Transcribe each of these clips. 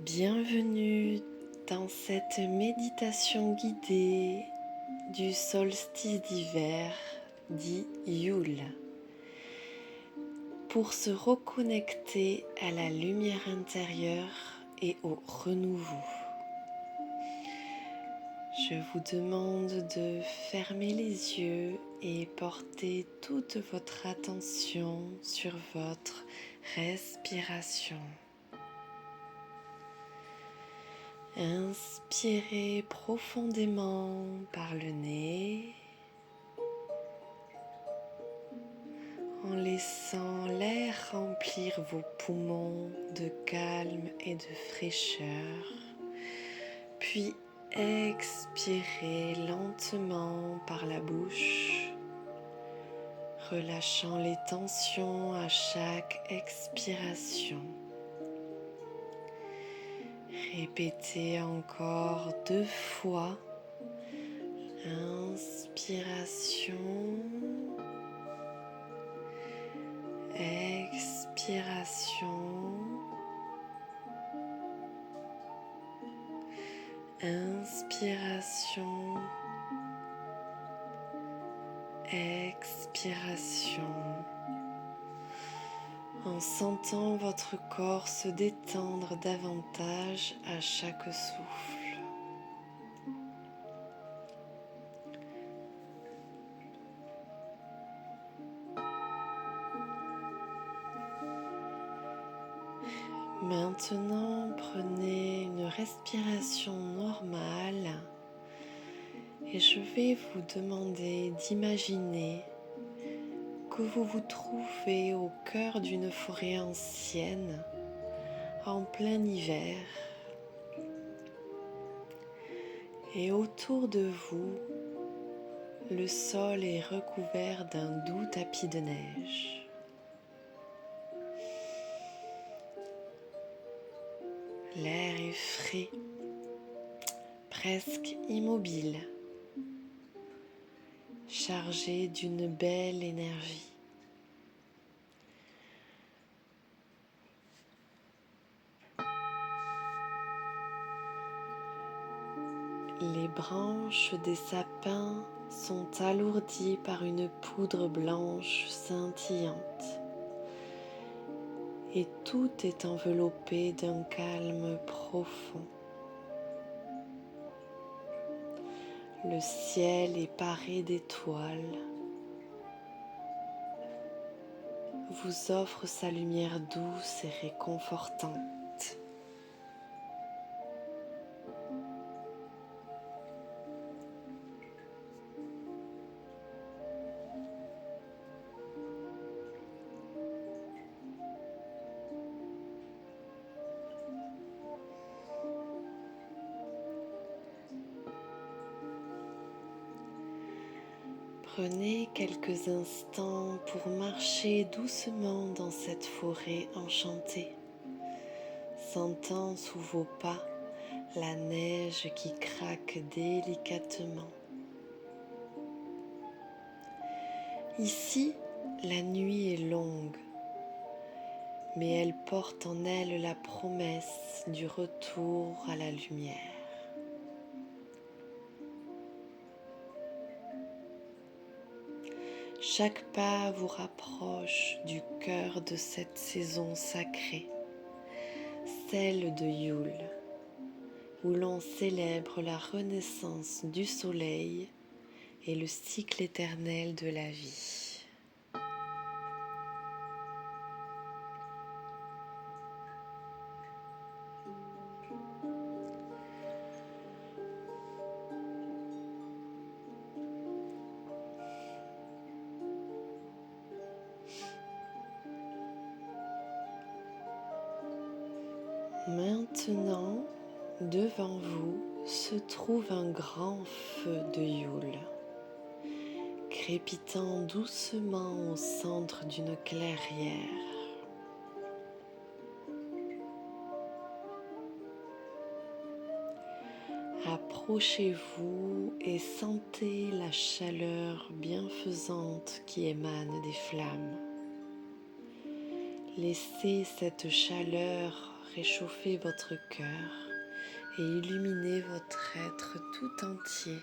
Bienvenue dans cette méditation guidée du solstice d'hiver dit Yule pour se reconnecter à la lumière intérieure et au renouveau. Je vous demande de fermer les yeux et porter toute votre attention sur votre respiration. Inspirez profondément par le nez en laissant l'air remplir vos poumons de calme et de fraîcheur. Puis expirez lentement par la bouche, relâchant les tensions à chaque expiration. Répétez encore 2 fois. Inspiration, expiration, inspiration, expiration. En sentant votre corps se détendre davantage à chaque souffle. Maintenant, prenez une respiration normale et je vais vous demander d'imaginer que vous vous trouvez au cœur d'une forêt ancienne, en plein hiver, et autour de vous, le sol est recouvert d'un doux tapis de neige. L'air est frais, presque immobile, chargé d'une belle énergie. Les branches des sapins sont alourdies par une poudre blanche scintillante et tout est enveloppé d'un calme profond. Le ciel est paré d'étoiles, vous offre sa lumière douce et réconfortante. Prenez quelques instants pour marcher doucement dans cette forêt enchantée, sentant sous vos pas la neige qui craque délicatement. Ici, la nuit est longue, mais elle porte en elle la promesse du retour à la lumière. Chaque pas vous rapproche du cœur de cette saison sacrée, celle de Yule, où l'on célèbre la renaissance du soleil et le cycle éternel de la vie. Maintenant, devant vous se trouve un grand feu de Yule, crépitant doucement au centre d'une clairière. Approchez-vous et sentez la chaleur bienfaisante qui émane des flammes. Laissez cette chaleur réchauffer votre cœur et illuminer votre être tout entier.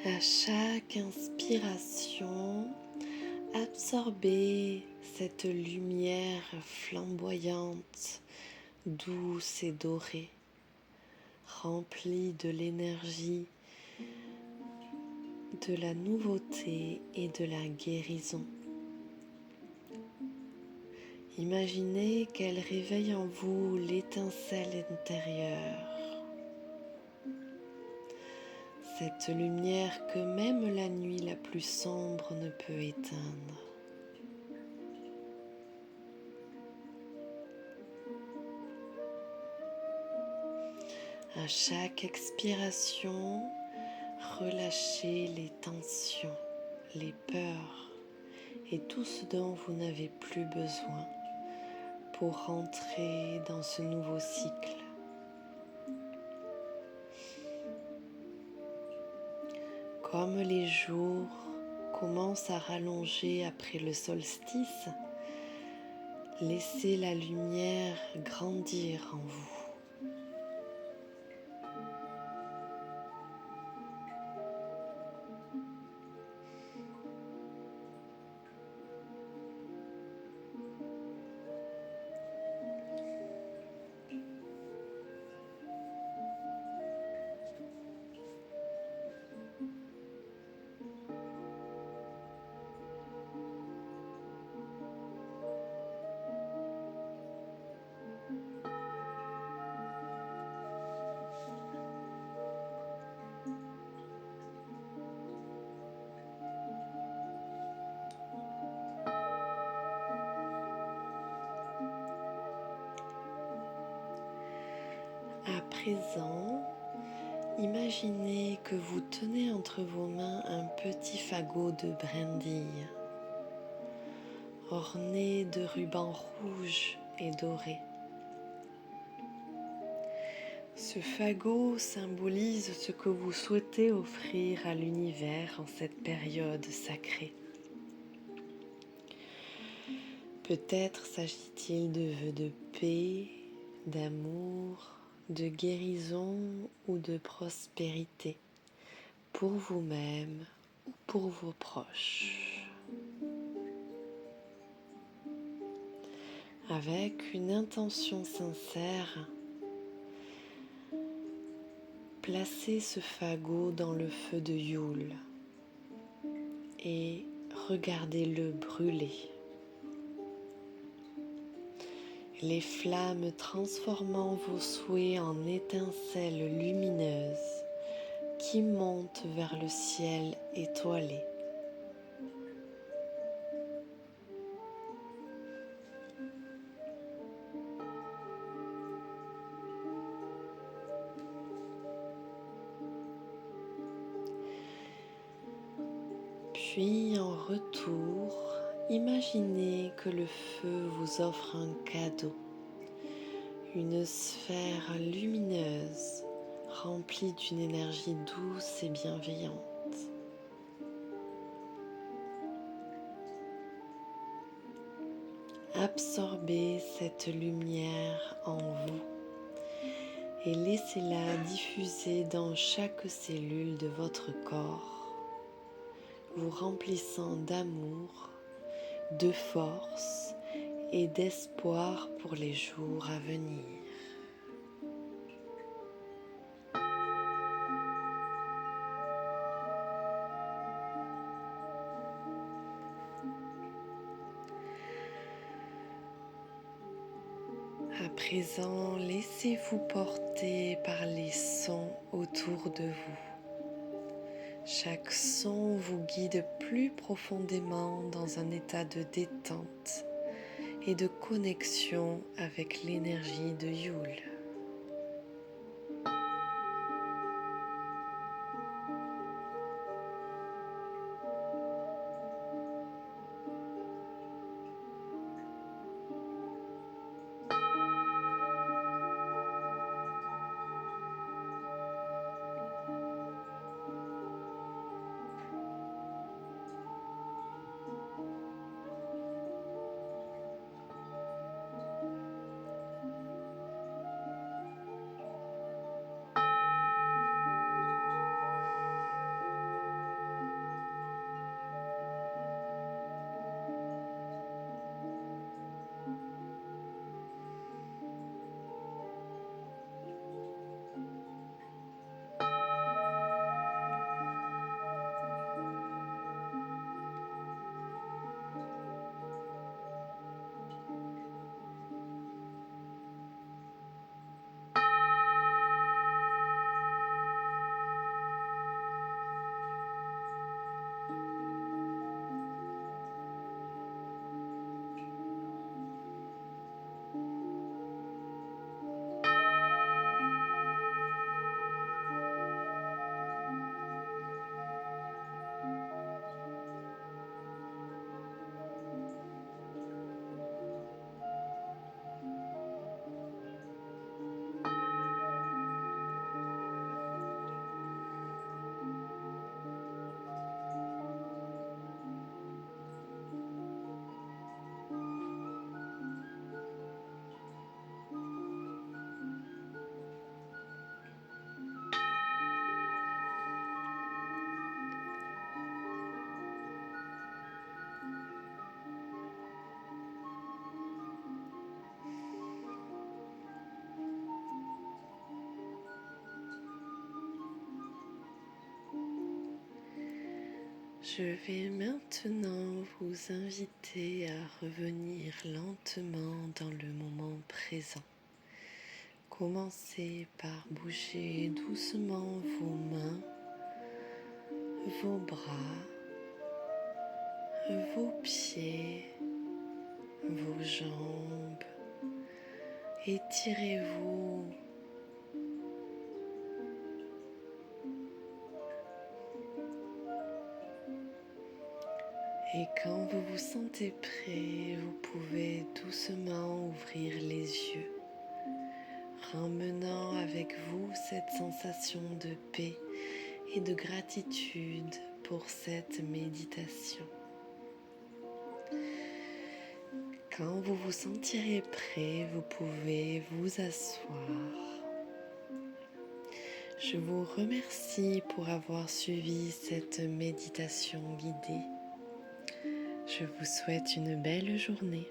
À chaque inspiration, absorbez cette lumière flamboyante, douce et dorée, remplie de l'énergie, de la nouveauté et de la guérison. Imaginez qu'elle réveille en vous l'étincelle intérieure. Cette lumière que même la nuit la plus sombre ne peut éteindre. À chaque expiration, relâchez les tensions, les peurs et tout ce dont vous n'avez plus besoin pour rentrer dans ce nouveau cycle. Comme les jours commencent à rallonger après le solstice, laissez la lumière grandir en vous. À présent, imaginez que vous tenez entre vos mains un petit fagot de brindilles, orné de rubans rouges et dorés. Ce fagot symbolise ce que vous souhaitez offrir à l'univers en cette période sacrée. Peut-être s'agit-il de vœux de paix, d'amour, de guérison ou de prospérité pour vous-même ou pour vos proches. Avec une intention sincère, placez ce fagot dans le feu de Yule et regardez-le brûler. Les flammes transformant vos souhaits en étincelles lumineuses qui montent vers le ciel étoilé. Puis en retour, imaginez que le feu vous offre un cadeau, une sphère lumineuse remplie d'une énergie douce et bienveillante. Absorbez cette lumière en vous et laissez-la diffuser dans chaque cellule de votre corps, vous remplissant d'amour, de force et d'espoir pour les jours à venir. À présent, laissez-vous porter par les sons autour de vous. Chaque son vous guide plus profondément dans un état de détente et de connexion avec l'énergie de Yule. Je vais maintenant vous inviter à revenir lentement dans le moment présent. Commencez par bouger doucement vos mains, vos bras, vos pieds, vos jambes. Étirez-vous. Et quand vous vous sentez prêt, vous pouvez doucement ouvrir les yeux, ramenant avec vous cette sensation de paix et de gratitude pour cette méditation. Quand vous vous sentirez prêt, vous pouvez vous asseoir. Je vous remercie pour avoir suivi cette méditation guidée. Je vous souhaite une belle journée.